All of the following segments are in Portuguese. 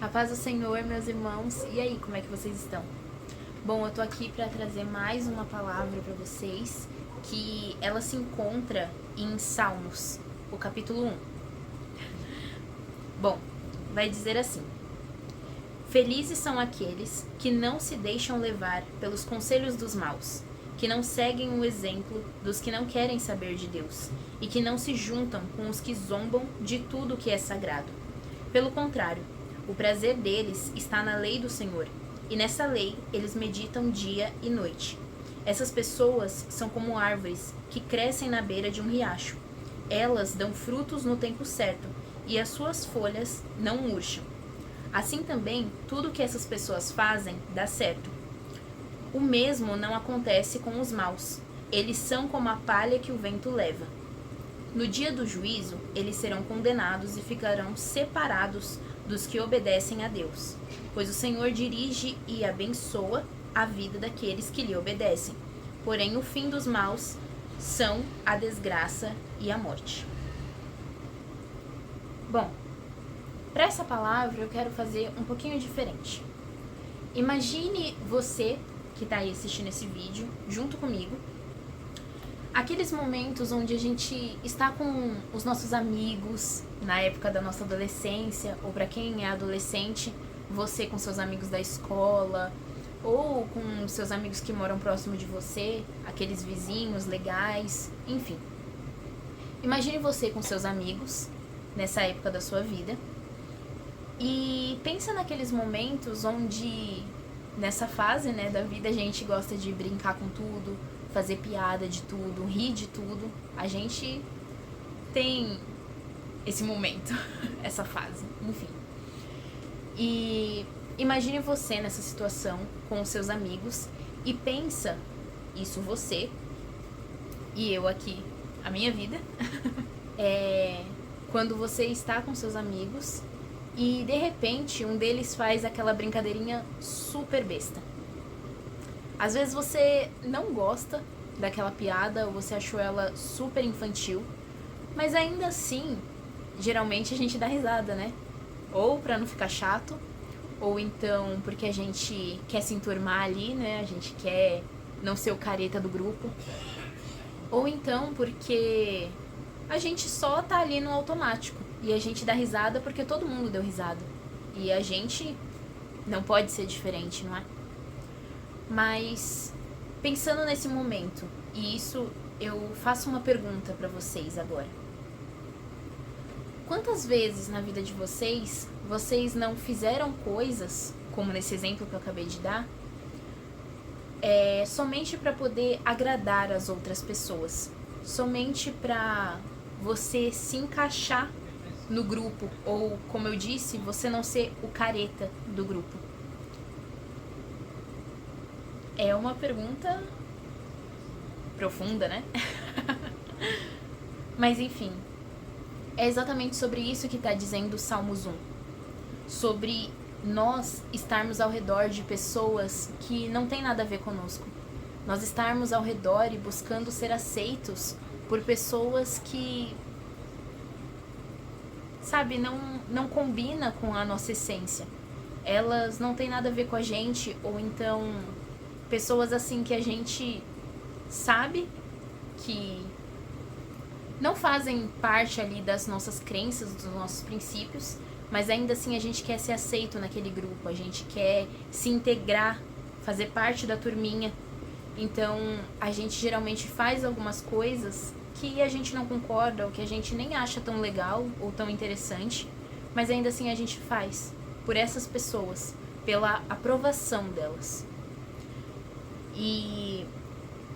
A paz do Senhor, meus irmãos. E aí, como é que vocês estão? Bom, eu tô aqui para trazer mais uma palavra para vocês, que ela se encontra em Salmos, o capítulo 1. Bom, vai dizer assim: Felizes são aqueles que não se deixam levar pelos conselhos dos maus, que não seguem o exemplo dos que não querem saber de Deus, e que não se juntam com os que zombam de tudo que é sagrado. Pelo contrário, o prazer deles está na lei do Senhor, e nessa lei eles meditam dia e noite. Essas pessoas são como árvores que crescem na beira de um riacho. Elas dão frutos no tempo certo, e as suas folhas não murcham. Assim também, tudo que essas pessoas fazem dá certo. O mesmo não acontece com os maus. Eles são como a palha que o vento leva. No dia do juízo, eles serão condenados e ficarão separados dos que obedecem a Deus, pois o Senhor dirige e abençoa a vida daqueles que lhe obedecem. Porém, o fim dos maus são a desgraça e a morte. Bom, para essa palavra eu quero fazer um pouquinho diferente. Imagine você que está aí assistindo esse vídeo junto comigo, aqueles momentos onde a gente está com os nossos amigos na época da nossa adolescência, ou para quem é adolescente, você com seus amigos da escola, ou com seus amigos que moram próximo de você, aqueles vizinhos legais, enfim. Imagine você com seus amigos nessa época da sua vida e pensa naqueles momentos onde, nessa fase, né, da vida, a gente gosta de brincar com tudo, fazer piada de tudo, rir de tudo. A gente tem esse momento, essa fase, enfim. E imagine você nessa situação com os seus amigos e pensa, isso você e eu aqui, a minha vida, quando você está com seus amigos e de repente um deles faz aquela brincadeirinha super besta. Às vezes você não gosta daquela piada ou você achou ela super infantil, mas ainda assim, geralmente a gente dá risada, né? Ou pra não ficar chato, ou então porque a gente quer se enturmar ali, né? A gente quer não ser o careta do grupo. Ou então porque a gente só tá ali no automático e a gente dá risada porque todo mundo deu risada. E a gente não pode ser diferente, não é? Mas, pensando nesse momento, e isso eu faço uma pergunta para vocês agora. Quantas vezes na vida de vocês, vocês não fizeram coisas, como nesse exemplo que eu acabei de dar, somente para poder agradar as outras pessoas? Somente para você se encaixar no grupo, ou, como eu disse, você não ser o careta do grupo? É uma pergunta profunda, né? Mas enfim, é exatamente sobre isso que está dizendo o Salmos 1. Sobre nós estarmos ao redor de pessoas que não tem nada a ver conosco. Nós estarmos ao redor e buscando ser aceitos por pessoas que, sabe, não combina com a nossa essência. Elas não têm nada a ver com a gente, ou então pessoas assim que a gente sabe que não fazem parte ali das nossas crenças, dos nossos princípios, mas ainda assim a gente quer ser aceito naquele grupo, a gente quer se integrar, fazer parte da turminha. Então a gente geralmente faz algumas coisas que a gente não concorda, ou que a gente nem acha tão legal ou tão interessante, mas ainda assim a gente faz por essas pessoas, pela aprovação delas. E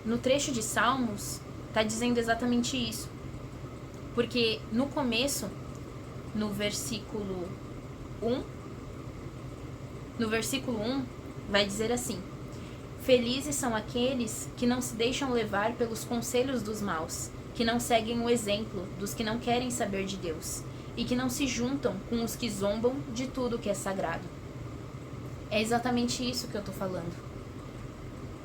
no trecho de Salmos está dizendo exatamente isso. Porque no começo, no versículo 1, vai dizer assim: Felizes são aqueles que não se deixam levar pelos conselhos dos maus, que não seguem o exemplo dos que não querem saber de Deus, e que não se juntam com os que zombam de tudo que é sagrado. É exatamente isso que eu tô falando.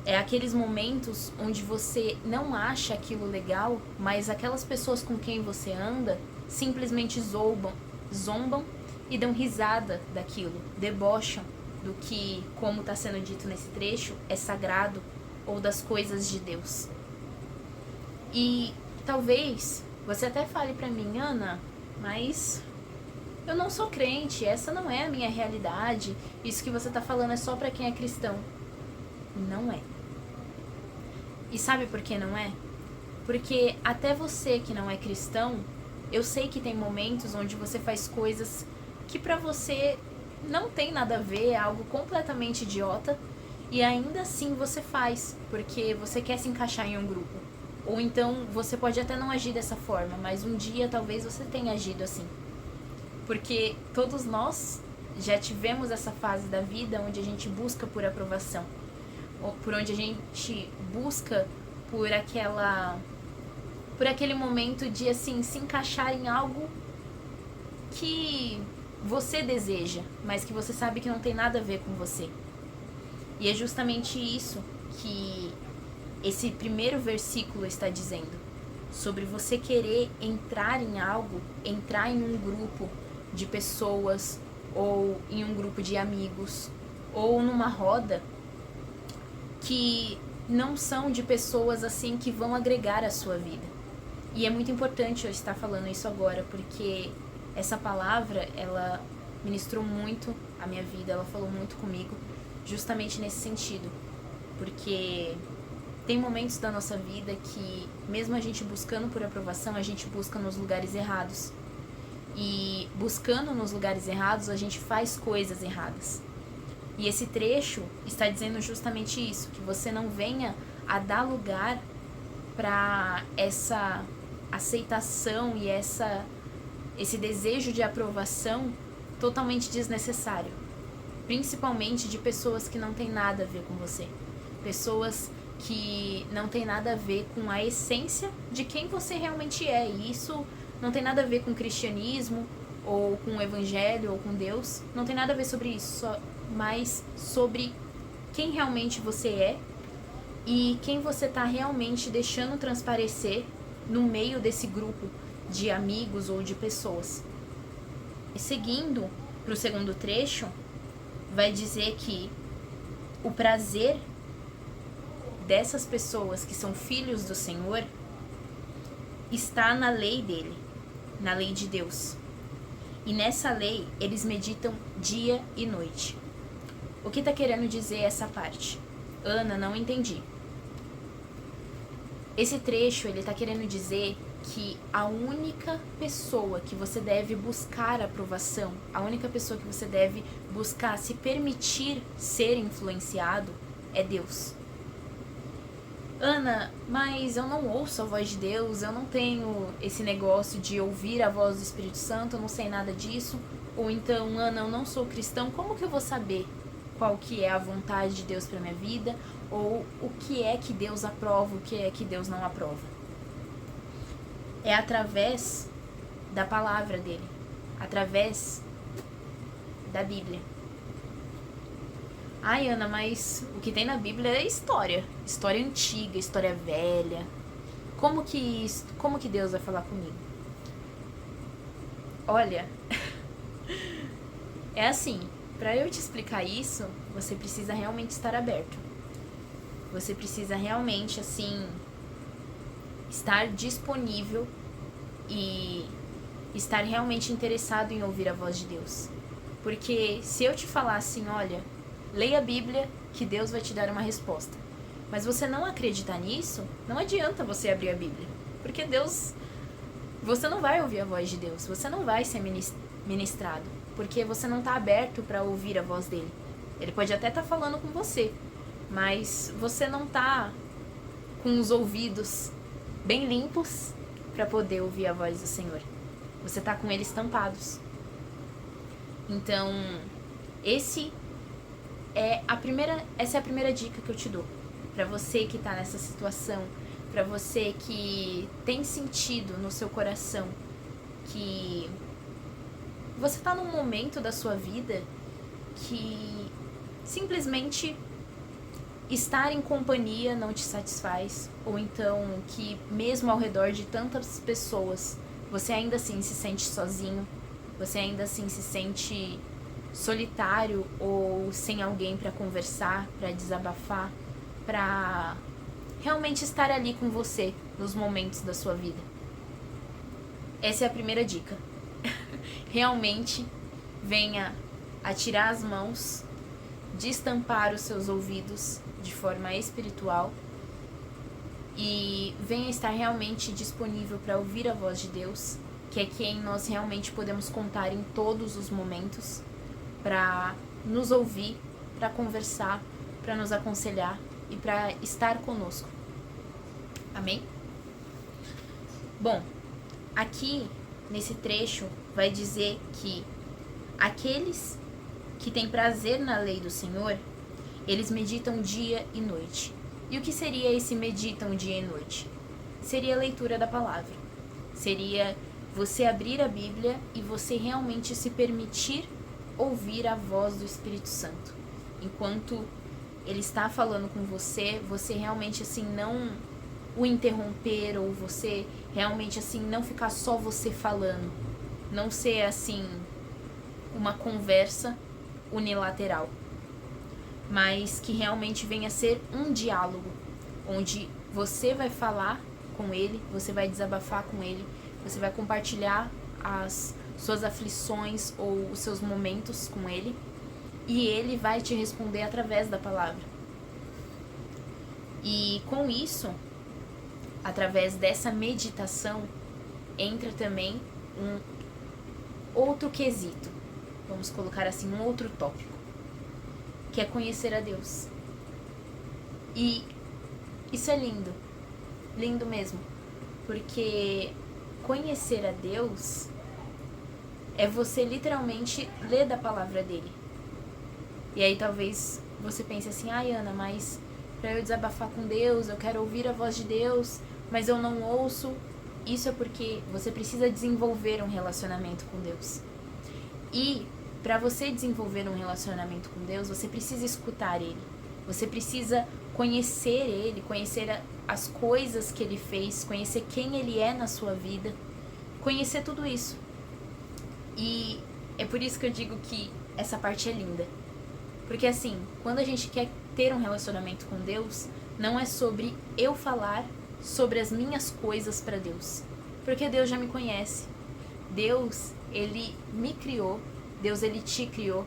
É aqueles momentos onde você não acha aquilo legal, mas aquelas pessoas com quem você anda simplesmente zombam e dão risada daquilo, debocham do que, como está sendo dito nesse trecho, é sagrado ou das coisas de Deus. E talvez você até fale pra mim, Ana, mas eu não sou crente, essa não é a minha realidade, isso que você tá falando é só pra quem é cristão. Não é. E sabe por que não é? Porque até você que não é cristão, eu sei que tem momentos onde você faz coisas que pra você não tem nada a ver, é algo completamente idiota, e ainda assim você faz, porque você quer se encaixar em um grupo. Ou então você pode até não agir dessa forma, mas um dia talvez você tenha agido assim. Porque todos nós já tivemos essa fase da vida onde a gente busca por aprovação, ou por onde a gente busca por aquele momento de assim se encaixar em algo que você deseja, mas que você sabe que não tem nada a ver com você. E é justamente isso que esse primeiro versículo está dizendo, sobre você querer entrar em algo, entrar em um grupo de pessoas, ou em um grupo de amigos, ou numa roda que não são de pessoas assim que vão agregar a sua vida. E é muito importante eu estar falando isso agora, porque essa palavra, ela ministrou muito a minha vida, ela falou muito comigo, justamente nesse sentido. Porque tem momentos da nossa vida que, mesmo a gente buscando por aprovação, a gente busca nos lugares errados. E buscando nos lugares errados, a gente faz coisas erradas. E esse trecho está dizendo justamente isso, que você não venha a dar lugar para essa aceitação e esse desejo de aprovação totalmente desnecessário. Principalmente de pessoas que não têm nada a ver com você. Pessoas que não tem nada a ver com a essência de quem você realmente é. E isso não tem nada a ver com o cristianismo, ou com o evangelho, ou com Deus. Não tem nada a ver sobre isso, mas sobre quem realmente você é e quem você está realmente deixando transparecer no meio desse grupo de amigos ou de pessoas. E seguindo para o segundo trecho, vai dizer que o prazer dessas pessoas que são filhos do Senhor está na lei dele, na lei de Deus. E nessa lei eles meditam dia e noite. O que está querendo dizer essa parte? Ana, não entendi. Esse trecho ele está querendo dizer que a única pessoa que você deve buscar aprovação, a única pessoa que você deve buscar se permitir ser influenciado é Deus. Ana, mas eu não ouço a voz de Deus, eu não tenho esse negócio de ouvir a voz do Espírito Santo, eu não sei nada disso. Ou então, Ana, eu não sou cristão, como que eu vou saber qual que é a vontade de Deus para minha vida? Ou o que é que Deus aprova, o que é que Deus não aprova? É através da palavra dele, através da Bíblia. Ai, Ana, mas o que tem na Bíblia é história antiga, história velha. Como que Deus vai falar comigo? Olha, é assim, para eu te explicar isso, você precisa realmente estar aberto. Você precisa realmente, assim, estar disponível e estar realmente interessado em ouvir a voz de Deus. Porque se eu te falar assim, olha, leia a Bíblia que Deus vai te dar uma resposta, mas você não acreditar nisso, não adianta você abrir a Bíblia. Porque Deus, você não vai ouvir a voz de Deus, você não vai ser ministrado, porque você não está aberto para ouvir a voz dele. Ele pode até estar falando com você, mas você não está com os ouvidos bem limpos para poder ouvir a voz do Senhor. Você está com eles tampados. Então, essa é a primeira dica que eu te dou. Para você que está nessa situação, para você que tem sentido no seu coração que você está num momento da sua vida que simplesmente estar em companhia não te satisfaz, ou então que mesmo ao redor de tantas pessoas você ainda assim se sente sozinho, você ainda assim se sente solitário ou sem alguém para conversar, para desabafar, para realmente estar ali com você nos momentos da sua vida. Essa é a primeira dica. Realmente venha a tirar as mãos, destampar os seus ouvidos de forma espiritual e venha estar realmente disponível para ouvir a voz de Deus, que é quem nós realmente podemos contar em todos os momentos, para nos ouvir, para conversar, para nos aconselhar e para estar conosco. Amém? Bom, aqui nesse trecho vai dizer que aqueles que têm prazer na lei do Senhor, eles meditam dia e noite. E o que seria esse meditam dia e noite? Seria a leitura da palavra. Seria você abrir a Bíblia e você realmente se permitir ouvir a voz do Espírito Santo. Enquanto ele está falando com você, você realmente assim não o interromper, ou você realmente assim não ficar só você falando. Não ser assim uma conversa unilateral, mas que realmente venha a ser um diálogo, onde você vai falar com ele, você vai desabafar com ele, você vai compartilhar as suas aflições ou os seus momentos com ele, e ele vai te responder através da palavra. E com isso, através dessa meditação, entra também um outro quesito, vamos colocar assim, um outro tópico, que é conhecer a Deus. E isso é lindo, lindo mesmo, porque conhecer a Deus é você literalmente ler da palavra dele. E aí talvez você pense assim, Ana, mas para eu desabafar com Deus, eu quero ouvir a voz de Deus, mas eu não ouço. Isso é porque você precisa desenvolver um relacionamento com Deus. E para você desenvolver um relacionamento com Deus, você precisa escutar Ele. Você precisa conhecer Ele, conhecer as coisas que Ele fez, conhecer quem Ele é na sua vida, conhecer tudo isso. E é por isso que eu digo que essa parte é linda. Porque assim, quando a gente quer ter um relacionamento com Deus, não é sobre eu falar sobre as minhas coisas para Deus. Porque Deus já me conhece. Deus, Ele me criou. Deus, Ele te criou.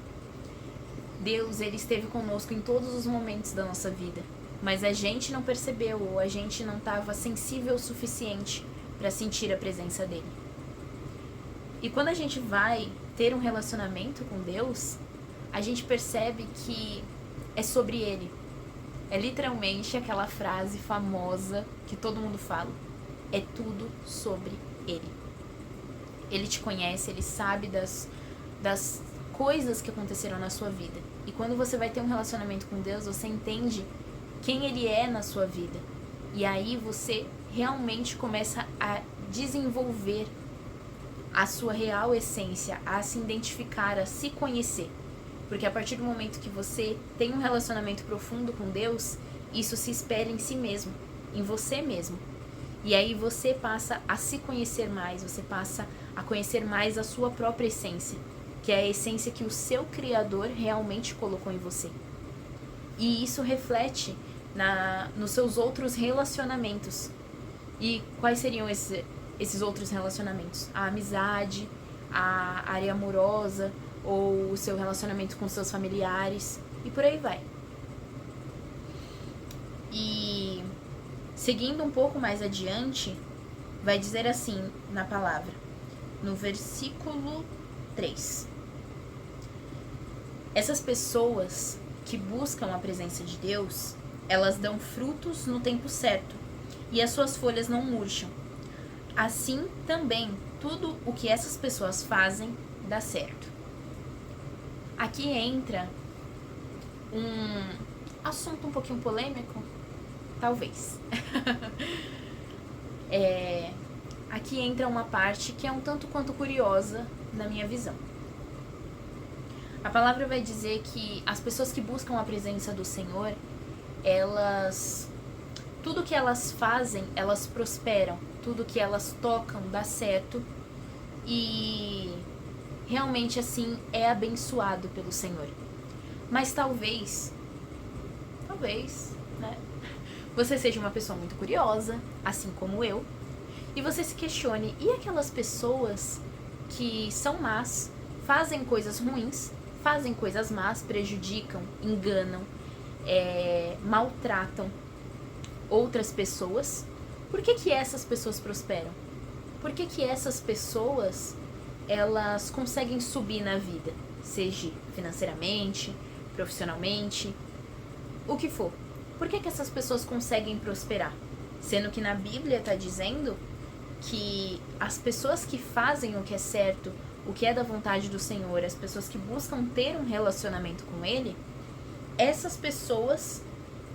Deus, Ele esteve conosco em todos os momentos da nossa vida. Mas a gente não percebeu, ou a gente não estava sensível o suficiente para sentir a presença dEle. E quando a gente vai ter um relacionamento com Deus, a gente percebe que é sobre Ele. É literalmente aquela frase famosa que todo mundo fala. É tudo sobre Ele. Ele te conhece, Ele sabe das coisas que aconteceram na sua vida. E quando você vai ter um relacionamento com Deus, você entende quem Ele é na sua vida. E aí você realmente começa a desenvolver a sua real essência, a se identificar, a se conhecer. Porque a partir do momento que você tem um relacionamento profundo com Deus, isso se espelha em si mesmo, em você mesmo. E aí você passa a se conhecer mais, você passa a conhecer mais a sua própria essência, que é a essência que o seu Criador realmente colocou em você. E isso reflete nos seus outros relacionamentos. E quais seriam esses outros relacionamentos? A amizade, a área amorosa, ou o seu relacionamento com seus familiares, e por aí vai. E seguindo um pouco mais adiante, vai dizer assim na palavra, no versículo 3. Essas pessoas que buscam a presença de Deus, elas dão frutos no tempo certo, e as suas folhas não murcham. Assim também, tudo o que essas pessoas fazem dá certo. Aqui entra um assunto um pouquinho polêmico, talvez. Aqui entra uma parte que é um tanto quanto curiosa na minha visão. A palavra vai dizer que as pessoas que buscam a presença do Senhor, tudo que elas fazem, elas prosperam. Tudo que elas tocam dá certo. E realmente assim é abençoado pelo Senhor. Mas talvez, né, você seja uma pessoa muito curiosa, assim como eu, e você se questione, e aquelas pessoas que são más, fazem coisas ruins, fazem coisas más, prejudicam, enganam, maltratam outras pessoas, por que essas pessoas prosperam? Por que essas pessoas, elas conseguem subir na vida? Seja financeiramente, profissionalmente, o que for. Por que essas pessoas conseguem prosperar? Sendo que na Bíblia está dizendo que as pessoas que fazem o que é certo, o que é da vontade do Senhor, as pessoas que buscam ter um relacionamento com Ele, essas pessoas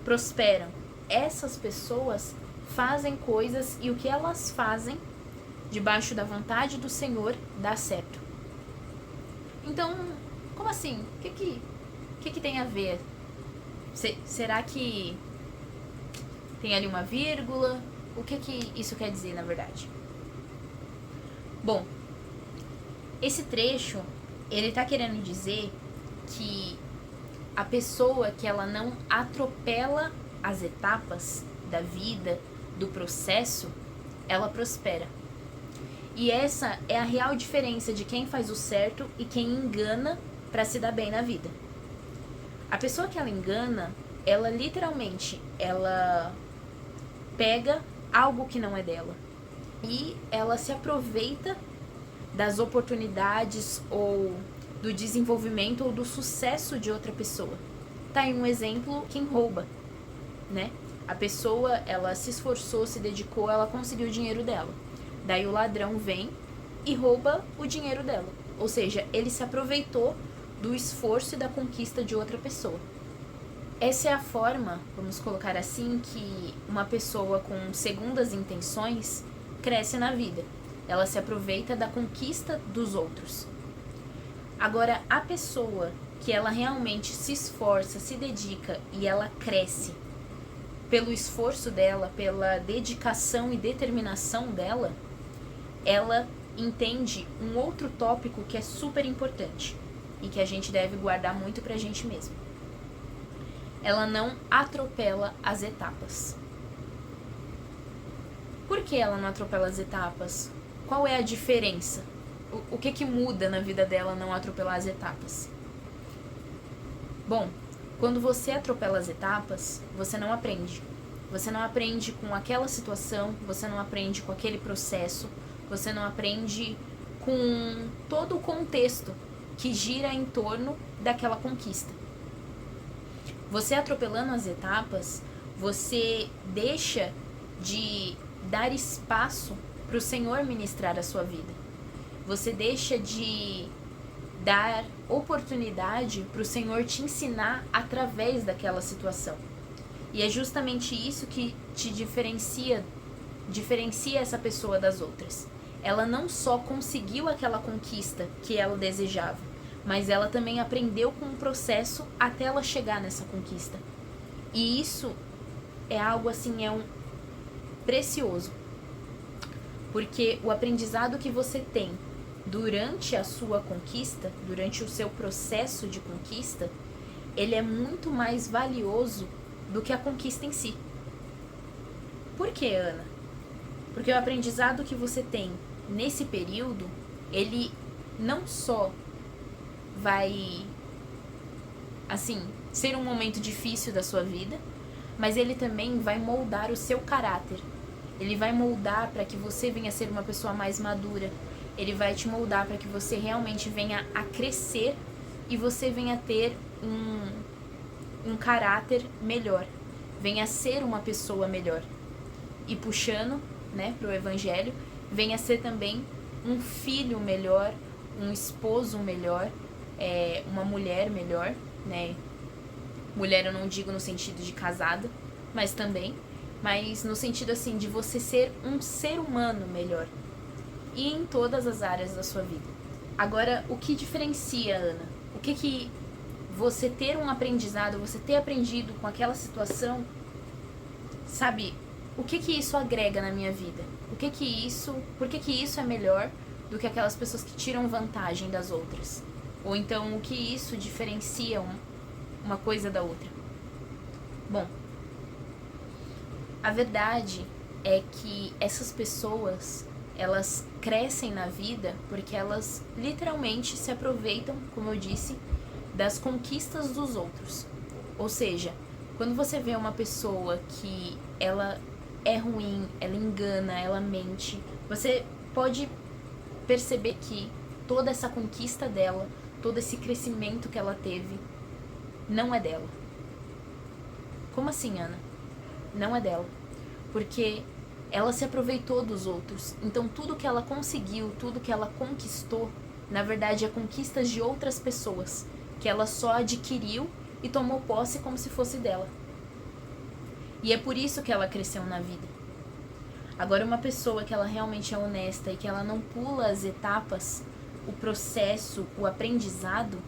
prosperam. Essas pessoas fazem coisas e o que elas fazem debaixo da vontade do Senhor dá certo. Então, como assim? O que tem a ver? Será que tem ali uma vírgula? O que isso quer dizer, na verdade? Bom, esse trecho, ele tá querendo dizer que a pessoa que ela não atropela as etapas da vida, do processo, ela prospera. E essa é a real diferença de quem faz o certo e quem engana para se dar bem na vida. A pessoa que ela engana, ela literalmente, ela pega algo que não é dela e ela se aproveita das oportunidades ou do desenvolvimento ou do sucesso de outra pessoa. Tá aí um exemplo, quem rouba, né? A pessoa, ela se esforçou, se dedicou, ela conseguiu o dinheiro dela. Daí o ladrão vem e rouba o dinheiro dela. Ou seja, ele se aproveitou do esforço e da conquista de outra pessoa. Essa é a forma, vamos colocar assim, que uma pessoa com segundas intenções cresce na vida. Ela se aproveita da conquista dos outros. Agora, a pessoa que ela realmente se esforça, se dedica e ela cresce pelo esforço dela, pela dedicação e determinação dela, ela entende um outro tópico que é super importante e que a gente deve guardar muito pra gente mesmo. Ela não atropela as etapas. Por que ela não atropela as etapas? Qual é a diferença? O que muda na vida dela não atropelar as etapas? Bom, quando você atropela as etapas, você não aprende. Você não aprende com aquela situação, você não aprende com aquele processo, você não aprende com todo o contexto que gira em torno daquela conquista. Você atropelando as etapas, você deixa de dar espaço para o Senhor ministrar a sua vida. Você deixa de dar oportunidade para o Senhor te ensinar através daquela situação. E é justamente isso que te diferencia essa pessoa das outras. Ela não só conseguiu aquela conquista que ela desejava, mas ela também aprendeu com o processo até ela chegar nessa conquista. E isso é algo assim, precioso. Porque o aprendizado que você tem durante a sua conquista, durante o seu processo de conquista, ele é muito mais valioso do que a conquista em si. Por que, Ana? Porque o aprendizado que você tem nesse período, ele não só vai, assim, ser um momento difícil da sua vida, mas ele também vai moldar o seu caráter. Ele vai moldar para que você venha a ser uma pessoa mais madura. Ele vai te moldar para que você realmente venha a crescer e você venha a ter um caráter melhor. Venha a ser uma pessoa melhor. E puxando, né, pro evangelho, venha a ser também um filho melhor, um esposo melhor, uma mulher melhor, né? Mulher eu não digo no sentido de casada, mas também, mas no sentido assim de você ser um ser humano melhor. E em todas as áreas da sua vida. Agora, o que diferencia, Ana? O que você ter um aprendizado, você ter aprendido com aquela situação, sabe? O que isso agrega na minha vida? Por que isso é melhor? do que aquelas pessoas que tiram vantagem das outras? Ou então, o que isso diferencia uma coisa da outra? Bom, a verdade é que essas pessoas, elas crescem na vida porque elas literalmente se aproveitam, como eu disse, das conquistas dos outros. Ou seja, quando você vê uma pessoa que ela é ruim, ela engana, ela mente, você pode perceber que toda essa conquista dela, todo esse crescimento que ela teve, não é dela. Como assim, Ana? Não é dela. Porque ela se aproveitou dos outros. Então tudo que ela conseguiu, tudo que ela conquistou, na verdade é conquistas de outras pessoas, que ela só adquiriu e tomou posse como se fosse dela. E é por isso que ela cresceu na vida. Agora, uma pessoa que ela realmente é honesta e que ela não pula as etapas, o processo, o aprendizado,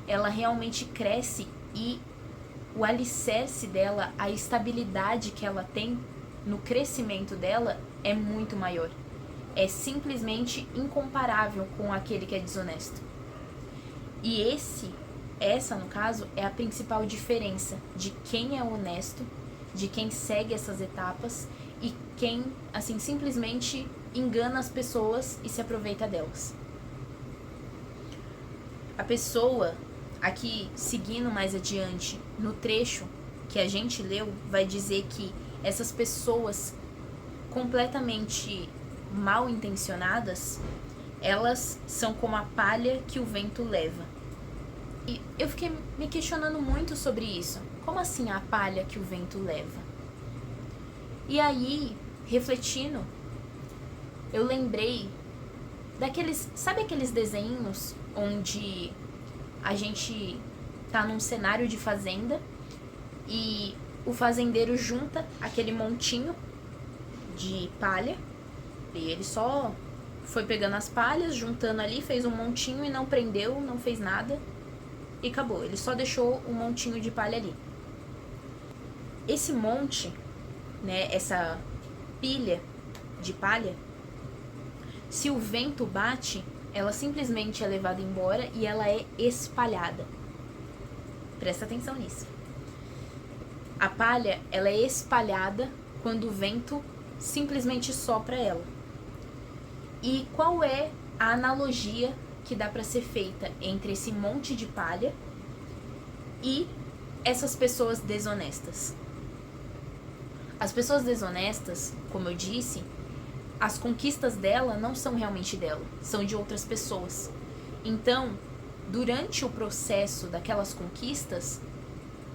ela realmente cresce e o alicerce dela, a estabilidade que essa tem no crescimento dela é muito maior. É simplesmente incomparável com aquele que é desonesto. E essa, no caso, é a principal diferença de quem é honesto, de quem segue essas etapas e quem, assim, simplesmente engana as pessoas e se aproveita delas. A pessoa, aqui seguindo mais adiante, no trecho que a gente leu, vai dizer que essas pessoas completamente mal intencionadas, elas são como a palha que o vento leva. E eu fiquei me questionando muito sobre isso. Como assim a palha que o vento leva? E aí, refletindo, eu lembrei daqueles... Sabe aqueles desenhos onde a gente tá num cenário de fazenda e o fazendeiro junta aquele montinho de palha e ele só foi pegando as palhas, juntando ali, fez um montinho e não prendeu, não fez nada e acabou. Ele só deixou um montinho de palha ali. Esse monte, né, essa pilha de palha, se o vento bate, ela simplesmente é levada embora e ela é espalhada. Presta atenção nisso. A palha, ela é espalhada quando o vento simplesmente sopra ela. E qual é a analogia que dá para ser feita entre esse monte de palha e essas pessoas desonestas? As pessoas desonestas, como eu disse, as conquistas dela não são realmente dela, são de outras pessoas. Então, durante o processo daquelas conquistas,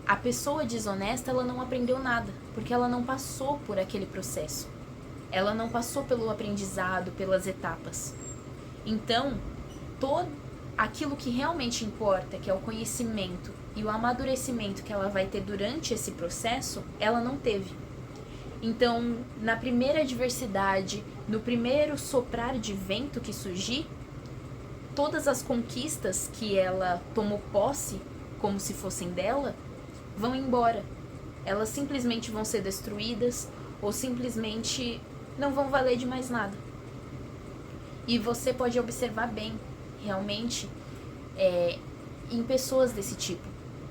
a pessoa desonesta, ela não aprendeu nada, porque ela não passou por aquele processo. Ela não passou pelo aprendizado, pelas etapas. Então, todo aquilo que realmente importa, que é o conhecimento e o amadurecimento que ela vai ter durante esse processo, ela não teve. Então, na primeira adversidade, no primeiro soprar de vento que surgir, todas as conquistas que ela tomou posse, como se fossem dela, vão embora. Elas simplesmente vão ser destruídas ou simplesmente não vão valer de mais nada. E você pode observar bem, realmente, em pessoas desse tipo.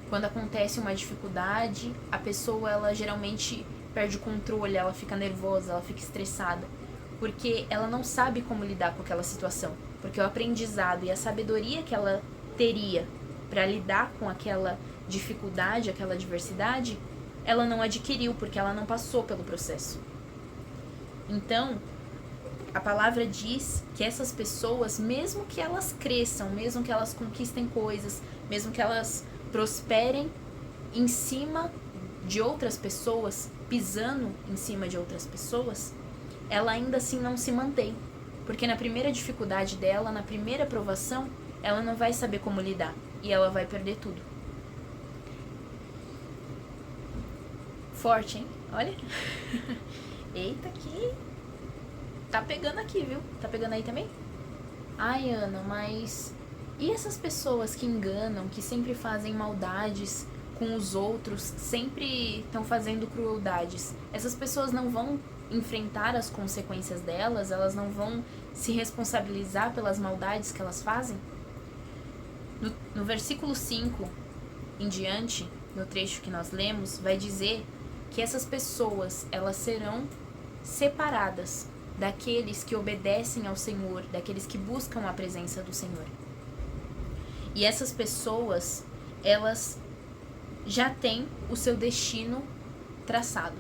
Quando acontece uma dificuldade, a pessoa, ela geralmente perde o controle, ela fica nervosa, ela fica estressada, porque ela não sabe como lidar com aquela situação. Porque o aprendizado e a sabedoria que ela teria para lidar com aquela dificuldade, aquela adversidade, ela não adquiriu, porque ela não passou pelo processo. Então, a palavra diz que essas pessoas, mesmo que elas cresçam, mesmo que elas conquistem coisas, mesmo que elas prosperem em cima de outras pessoas, pisando em cima de outras pessoas, ela ainda assim não se mantém. Porque na primeira dificuldade dela, na primeira provação, ela não vai saber como lidar e ela vai perder tudo. Forte, hein? Olha. Eita, que tá pegando aqui, viu? Tá pegando aí também? Ai, Ana, mas e essas pessoas que enganam, que sempre fazem maldades com os outros, sempre estão fazendo crueldades? Essas pessoas não vão enfrentar as consequências delas, elas não vão se responsabilizar pelas maldades que elas fazem? No versículo 5 em diante, no trecho que nós lemos, vai dizer que essas pessoas, elas serão separadas daqueles que obedecem ao Senhor, daqueles que buscam a presença do Senhor. E essas pessoas, elas já têm o seu destino traçado.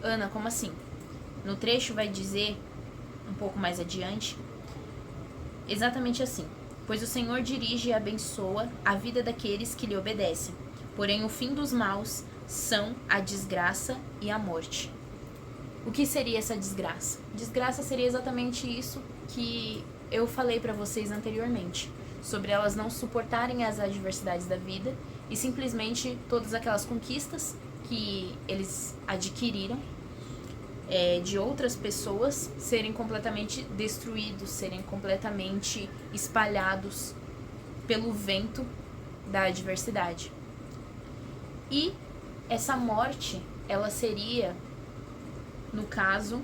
Ana, como assim? No trecho vai dizer, um pouco mais adiante, exatamente assim: pois o Senhor dirige e abençoa a vida daqueles que lhe obedecem, porém o fim dos maus são a desgraça e a morte. O que seria essa desgraça? Desgraça seria exatamente isso que eu falei para vocês anteriormente, sobre elas não suportarem as adversidades da vida e simplesmente todas aquelas conquistas que eles adquiriram de outras pessoas serem completamente destruídos, serem completamente espalhados pelo vento da adversidade. E essa morte, ela seria, no caso,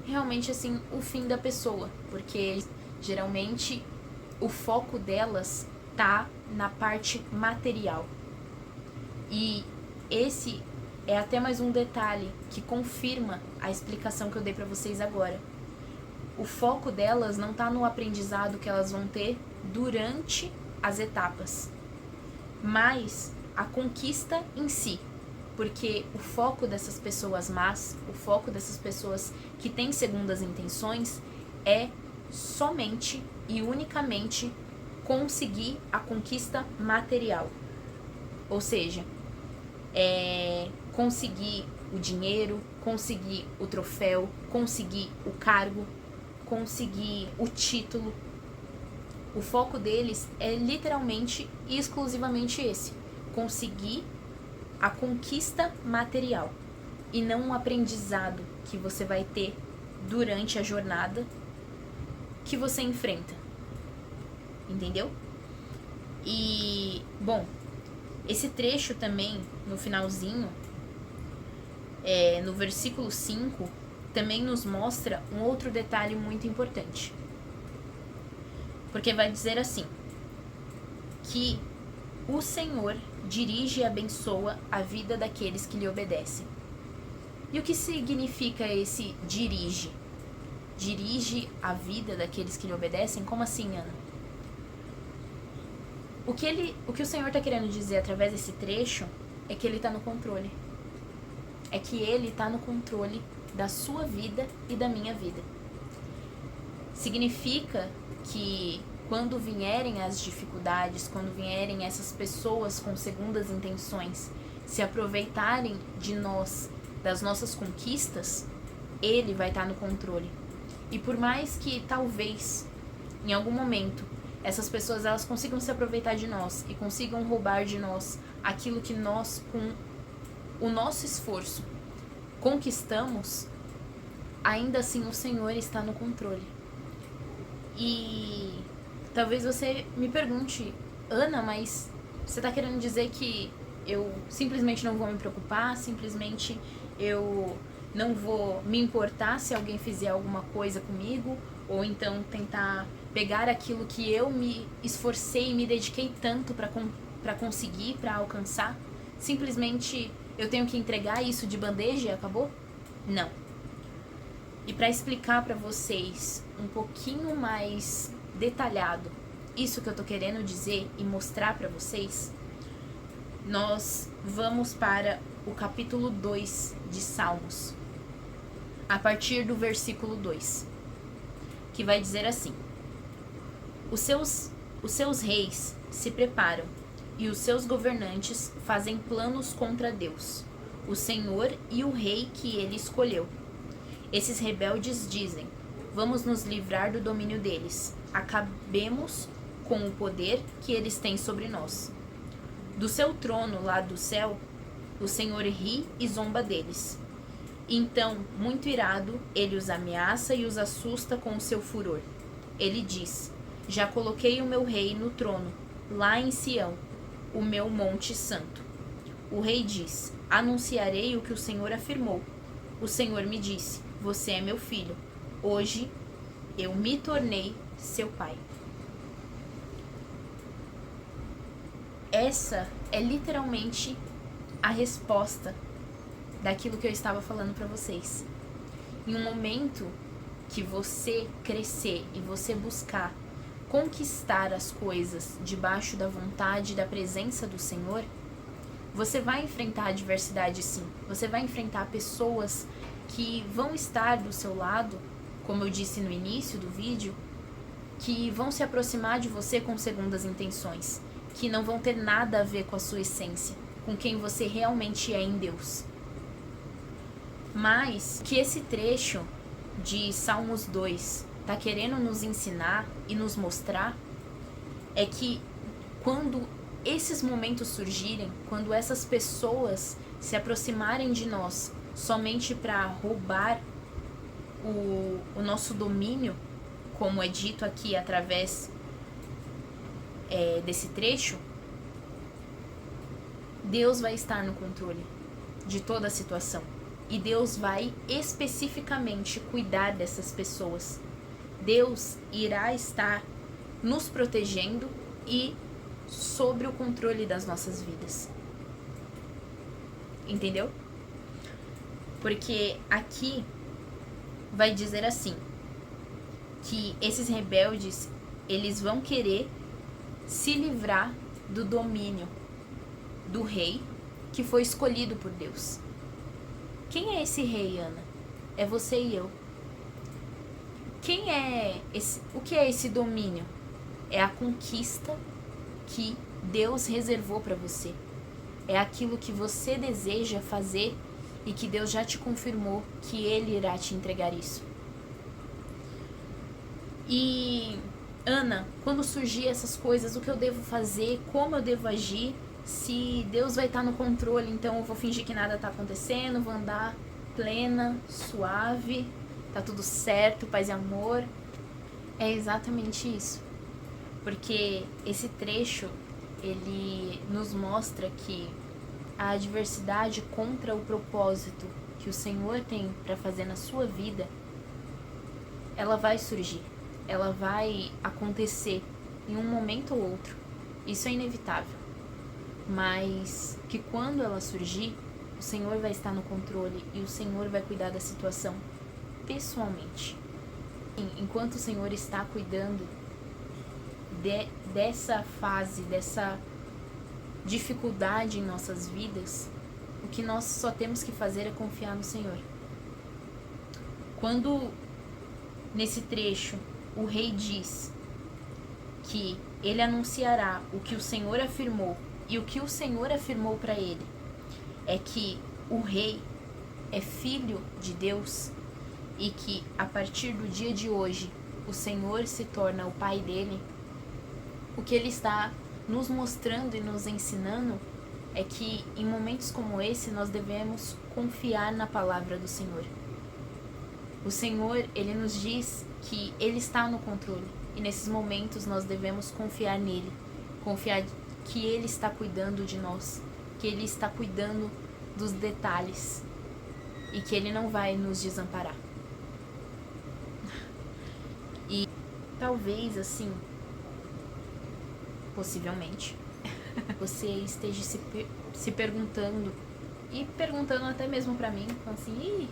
realmente assim, o fim da pessoa, porque geralmente o foco delas tá na parte material. E esse é até mais um detalhe que confirma a explicação que eu dei para vocês agora. O foco delas não tá no aprendizado que elas vão ter durante as etapas, mas a conquista em si. Porque o foco dessas pessoas más, o foco dessas pessoas que têm segundas intenções é somente e unicamente conseguir a conquista material. Ou seja, conseguir o dinheiro, conseguir o troféu, conseguir o cargo, conseguir o título. O foco deles é literalmente e exclusivamente esse: conseguir a conquista material e não um aprendizado que você vai ter durante a jornada que você enfrenta. Entendeu? E, bom, esse trecho também, no finalzinho, no versículo 5, também nos mostra um outro detalhe muito importante. Porque vai dizer assim, que o Senhor dirige e abençoa a vida daqueles que lhe obedecem. E o que significa esse dirige? Dirige a vida daqueles que lhe obedecem? Como assim, Ana? O que o Senhor está querendo dizer através desse trecho é que Ele está no controle. É que Ele está no controle da sua vida e da minha vida. Significa que quando vierem as dificuldades, quando vierem essas pessoas com segundas intenções se aproveitarem de nós, das nossas conquistas, Ele vai estar no controle. E por mais que talvez, em algum momento, essas pessoas elas consigam se aproveitar de nós e consigam roubar de nós aquilo que nós, com o nosso esforço, conquistamos, ainda assim o Senhor está no controle. E talvez você me pergunte, Ana, mas você está querendo dizer que eu simplesmente não vou me preocupar, simplesmente eu não vou me importar se alguém fizer alguma coisa comigo, ou então tentar pegar aquilo que eu me esforcei e me dediquei tanto para conseguir, para alcançar, simplesmente eu tenho que entregar isso de bandeja e acabou? Não. E para explicar para vocês um pouquinho mais detalhado isso que eu tô querendo dizer e mostrar para vocês, nós vamos para o capítulo 2 de Salmos, a partir do versículo 2, que vai dizer assim: os seus reis se preparam e os seus governantes fazem planos contra Deus, o Senhor e o rei que ele escolheu. Esses rebeldes dizem: vamos nos livrar do domínio deles, acabemos com o poder que eles têm sobre nós. Do seu trono lá do céu, o Senhor ri e zomba deles. Então, muito irado, ele os ameaça e os assusta com o seu furor. Ele diz: já coloquei o meu rei no trono, lá em Sião, o meu monte santo. O rei diz: anunciarei o que o Senhor afirmou. O Senhor me disse: você é meu filho. Hoje eu me tornei seu pai. Essa é literalmente a resposta daquilo que eu estava falando para vocês. Em um momento que você crescer e você buscar conquistar as coisas debaixo da vontade e da presença do Senhor, você vai enfrentar adversidade, sim. Você vai enfrentar pessoas que vão estar do seu lado, como eu disse no início do vídeo, que vão se aproximar de você com segundas intenções, que não vão ter nada a ver com a sua essência, com quem você realmente é em Deus. Mas que esse trecho de Salmos 2 está querendo nos ensinar e nos mostrar é que quando esses momentos surgirem, quando essas pessoas se aproximarem de nós somente para roubar o nosso domínio, como é dito aqui através desse trecho, Deus vai estar no controle de toda a situação. E Deus vai especificamente cuidar dessas pessoas. Deus irá estar nos protegendo e sobre o controle das nossas vidas. Entendeu? Porque aqui vai dizer assim, que esses rebeldes, eles vão querer se livrar do domínio do rei que foi escolhido por Deus. Quem é esse rei, Ana? É você e eu. O que é esse domínio? É a conquista que Deus reservou para você. É aquilo que você deseja fazer e que Deus já te confirmou que Ele irá te entregar isso. E, Ana, quando surgir essas coisas, o que eu devo fazer, como eu devo agir? Se Deus vai estar no controle, então eu vou fingir que nada está acontecendo, vou andar plena, suave, tá tudo certo, paz e amor. É exatamente isso. Porque esse trecho, ele nos mostra que a adversidade contra o propósito que o Senhor tem para fazer na sua vida, ela vai surgir, ela vai acontecer em um momento ou outro. Isso é inevitável. Mas que quando ela surgir, o Senhor vai estar no controle e o Senhor vai cuidar da situação pessoalmente. Enquanto o Senhor está cuidando dessa fase, dessa dificuldade em nossas vidas, o que nós só temos que fazer é confiar no Senhor. Quando nesse trecho o rei diz que ele anunciará o que o Senhor afirmou, e o que o Senhor afirmou para ele é que o rei é filho de Deus e que a partir do dia de hoje o Senhor se torna o pai dele. O que ele está nos mostrando e nos ensinando é que em momentos como esse nós devemos confiar na palavra do Senhor. O Senhor, ele nos diz que ele está no controle e nesses momentos nós devemos confiar nele, confiar que ele está cuidando de nós, que ele está cuidando dos detalhes e que ele não vai nos desamparar. E talvez assim, possivelmente, você esteja se perguntando e perguntando até mesmo pra mim, assim,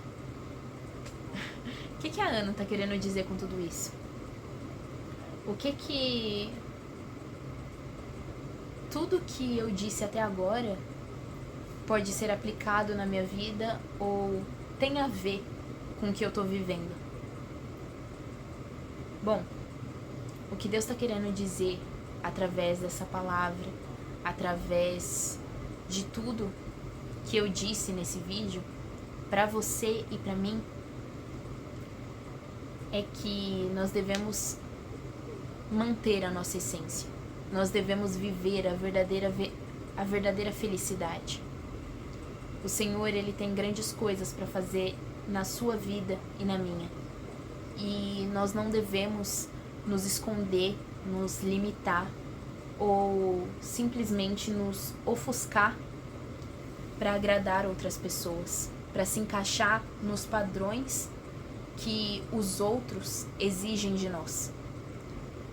o que a Ana tá querendo dizer com tudo isso? O que tudo que eu disse até agora pode ser aplicado na minha vida ou tem a ver com o que eu tô vivendo? Bom, o que Deus está querendo dizer através dessa palavra, através de tudo que eu disse nesse vídeo, para você e para mim, é que nós devemos manter a nossa essência. Nós devemos viver a verdadeira felicidade. O Senhor, ele tem grandes coisas para fazer na sua vida e na minha. E nós não devemos nos esconder, nos limitar ou simplesmente nos ofuscar para agradar outras pessoas, para se encaixar nos padrões que os outros exigem de nós.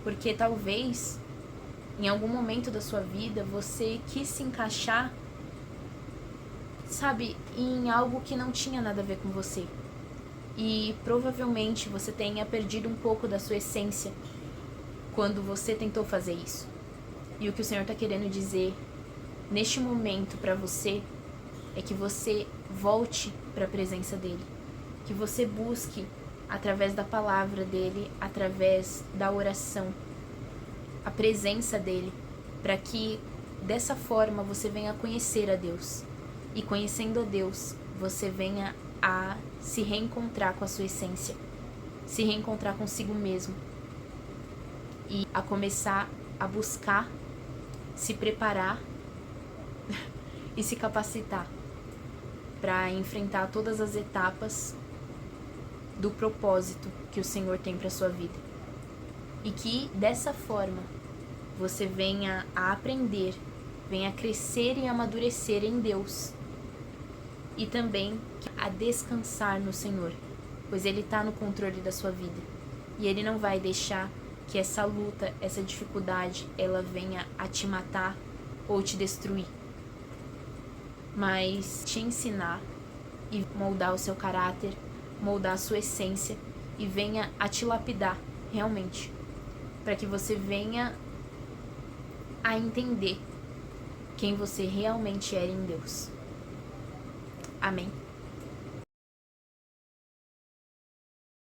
Porque talvez, em algum momento da sua vida, você quis se encaixar, sabe, em algo que não tinha nada a ver com você. E provavelmente você tenha perdido um pouco da sua essência quando você tentou fazer isso. E o que o Senhor está querendo dizer neste momento para você é que você volte para a presença dele, que você busque através da palavra dele, através da oração, a presença dele, para que dessa forma você venha conhecer a Deus. E conhecendo a Deus, você venha a se reencontrar com a sua essência, se reencontrar consigo mesmo e a começar a buscar, se preparar e se capacitar para enfrentar todas as etapas do propósito que o Senhor tem para sua vida. E que dessa forma você venha a aprender, venha a crescer e amadurecer em Deus. E também a descansar no Senhor, pois Ele está no controle da sua vida. E Ele não vai deixar que essa luta, essa dificuldade, ela venha a te matar ou te destruir, mas te ensinar e moldar o seu caráter, moldar a sua essência e venha a te lapidar realmente, para que você venha a entender quem você realmente é em Deus. Amém.